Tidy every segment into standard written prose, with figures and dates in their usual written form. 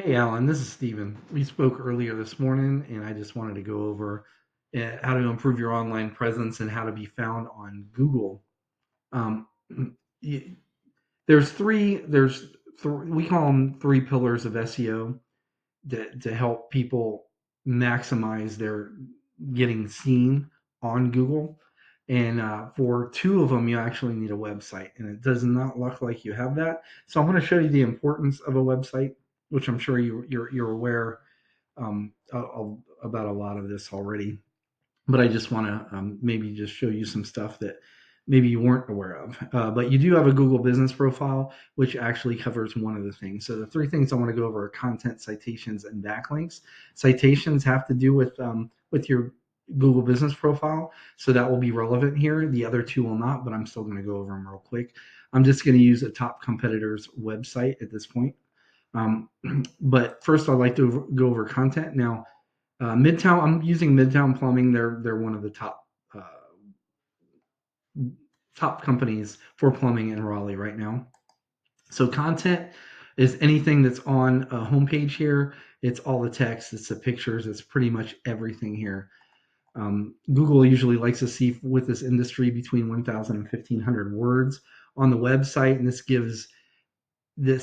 Hey, Alan, this is Steven. We spoke earlier this morning, and I just wanted to go over how to improve your online presence and how to be found on Google. Um, y- we call them three pillars of SEO to help people maximize their getting seen on Google. And for two of them, you actually need a website, and it does not look like you have that. So I'm going to show you the importance of a website, which I'm sure you're aware about a lot of this already, but I just want to maybe just show you some stuff that maybe you weren't aware of. But you do have a Google business profile, which actually covers one of the things. So the three things I want to go over are content, citations, and backlinks. Citations have to do with your Google business profile, so that will be relevant here. The other two will not, but I'm still going to go over them real quick. I'm just going to use a top competitor's website at this point. Um, but first, I'd like to go over content. Now, Midtown, I'm using Midtown Plumbing. They're one of the top companies for plumbing in Raleigh right now. So content is anything that's on a homepage here. It's all the text, it's the pictures, it's pretty much everything here. Google usually likes to see with this industry between 1,000 and 1,500 words on the website, and this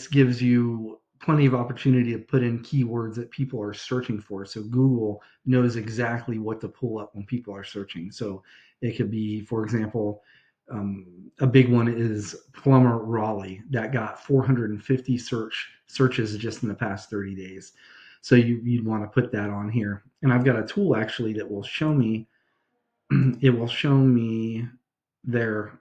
gives you plenty of opportunity to put in keywords that people are searching for. So Google knows exactly what to pull up when people are searching. So it could be, for example, a big one is plumber Raleigh that got 450 searches just in the past 30 days. So you'd want to put that on here. And I've got a tool actually that will show me it will show me their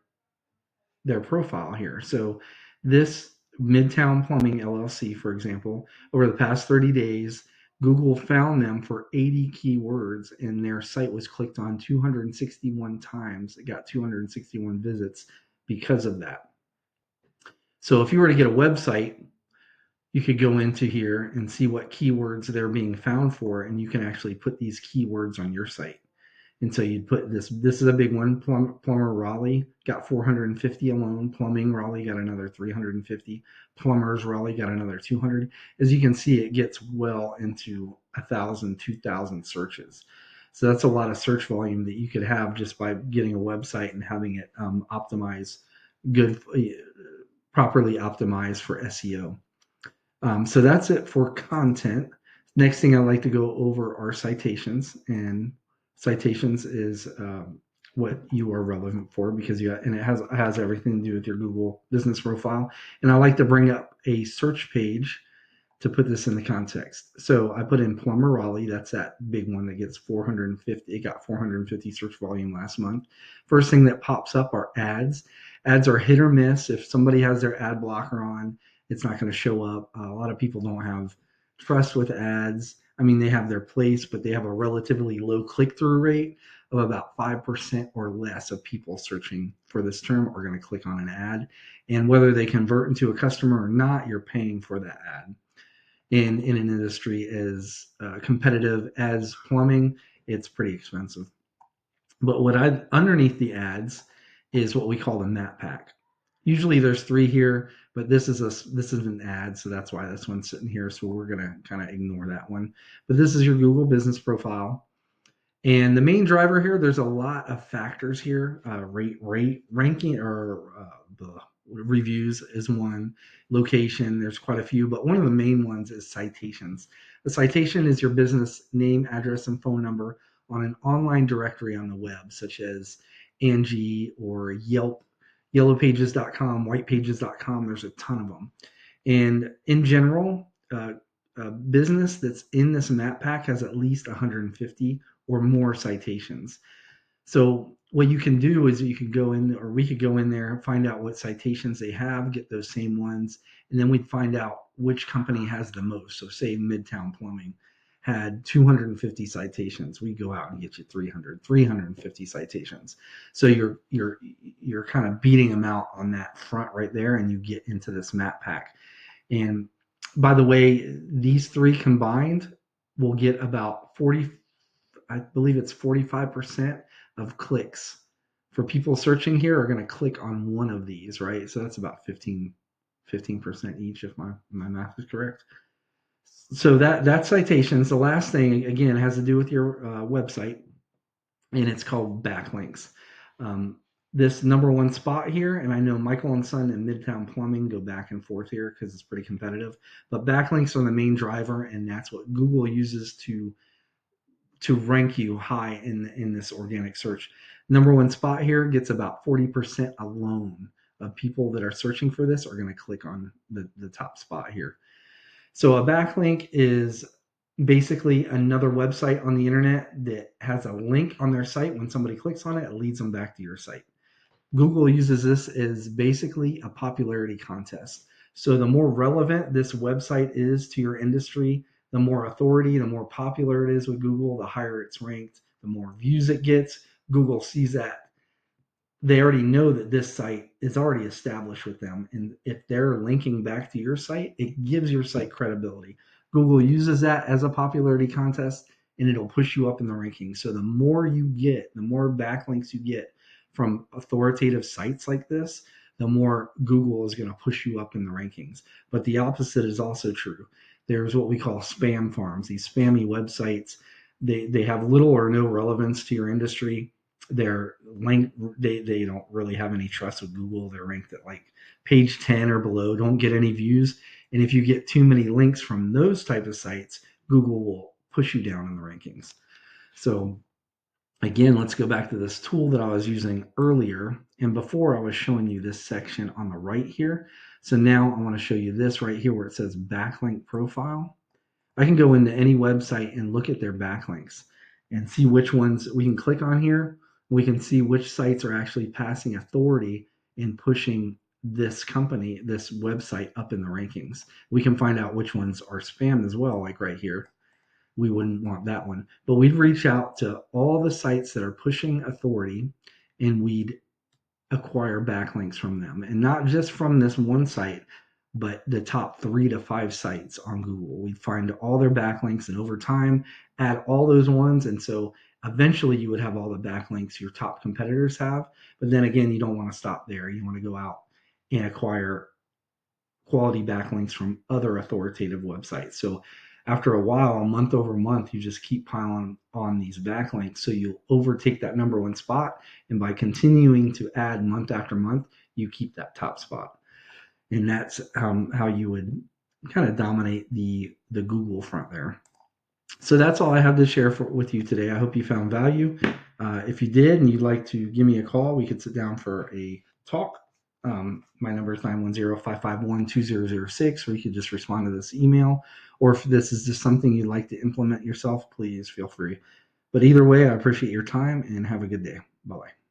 their profile here. So this Midtown Plumbing LLC, for example, over the past 30 days, Google found them for 80 keywords and their site was clicked on 261 times. It got 261 visits because of that. So if you were to get a website, you could go into here and see what keywords they're being found for, and you can actually put these keywords on your site. And so you'd put this. This is a big one. Plumber Raleigh got 450 alone. Plumbing Raleigh got another 350. Plumbers Raleigh got another 200. As you can see, it gets well into 1,000, 2,000 searches. So that's a lot of search volume that you could have just by getting a website and having it optimized, good, properly optimized for SEO. So that's it for content. Next thing I'd like to go over are citations, and citations is what you are relevant for because and it has everything to do with your Google business profile. And I like to bring up a search page to put this in the context. So I put in plumber Raleigh. That's that big one that gets 450. It got 450 search volume last month. First thing that pops up are ads. Ads are hit or miss. If somebody has their ad blocker on, it's not going to show up. A lot of people don't have trust with ads. I mean, they have their place, but they have a relatively low click through rate of about 5% or less of people searching for this term are going to click on an ad. And whether they convert into a customer or not, you're paying for that ad. In an industry as competitive as plumbing, it's pretty expensive. But what I underneath the ads is what we call the map pack. Usually there's three here, but this is an ad, so that's why this one's sitting here. So we're gonna kind of ignore that one. But this is your Google business profile. And the main driver here, there's a lot of factors here. Rate, ranking, or the reviews is one. Location, there's quite a few, but one of the main ones is citations. The citation is your business name, address, and phone number on an online directory on the web, such as Angie or Yelp, yellowpages.com, whitepages.com. There's a ton of them. And in general, a business that's in this map pack has at least 150 or more citations. So what you can do is you could go in, or we could go in there, find out what citations they have, get those same ones, and then we'd find out which company has the most. So say Midtown Plumbing had 250 citations. We go out and get you 350 citations. So you're kind of beating them out on that front right there, and you get into this map pack. And by the way, these three combined will get about 40, I believe it's 45% of clicks for people searching here are going to click on one of these, right? So that's about 15% each if my math is correct. So that's citations. The last thing, again, has to do with your website, and it's called backlinks. Um, this number one spot here, and I know Michael and Son and Midtown Plumbing go back and forth here because it's pretty competitive. But backlinks are the main driver, and that's what Google uses to rank you high in this organic search. Number one spot here gets about 40% alone of people that are searching for this are going to click on the top spot here. So a backlink is basically another website on the internet that has a link on their site. When somebody clicks on it, it leads them back to your site. Google uses this as basically a popularity contest. So the more relevant this website is to your industry, the more authority, the more popular it is with Google, the higher it's ranked, the more views it gets. Google sees that they already know that this site is already established with them. And if they're linking back to your site, it gives your site credibility. Google uses that as a popularity contest and it'll push you up in the rankings. So the more you get, the more backlinks you get from authoritative sites like this, the more Google is going to push you up in the rankings. But the opposite is also true. There's what we call spam farms, these spammy websites. They have little or no relevance to your industry. They're linked, they don't really have any trust with Google. They're ranked at like page 10 or below, don't get any views. And if you get too many links from those type of sites, Google will push you down in the rankings. So again, let's go back to this tool that I was using earlier. And before I was showing you this section on the right here. So now I want to show you this right here where it says backlink profile. I can go into any website and look at their backlinks and see which ones we can click on here. We can see which sites are actually passing authority in pushing this company, this website up in the rankings. We can find out which ones are spammed as well, like right here. We wouldn't want that one. But we'd reach out to all the sites that are pushing authority and we'd acquire backlinks from them, and not just from this one site, but the top 3 to 5 sites on Google. We find all their backlinks and over time add all those ones. And so eventually you would have all the backlinks your top competitors have. But then again, you don't want to stop there. You want to go out and acquire quality backlinks from other authoritative websites. So after a while, month over month, you just keep piling on these backlinks. So you'll overtake that number one spot. And by continuing to add month after month, you keep that top spot. And that's how you would kind of dominate the Google front there. So that's all I have to share with you today. I hope you found value. If you did and you'd like to give me a call, we could sit down for a talk. My number is 910-551-2006, or you could just respond to this email. Or if this is just something you'd like to implement yourself, please feel free. But either way, I appreciate your time and have a good day. Bye-bye.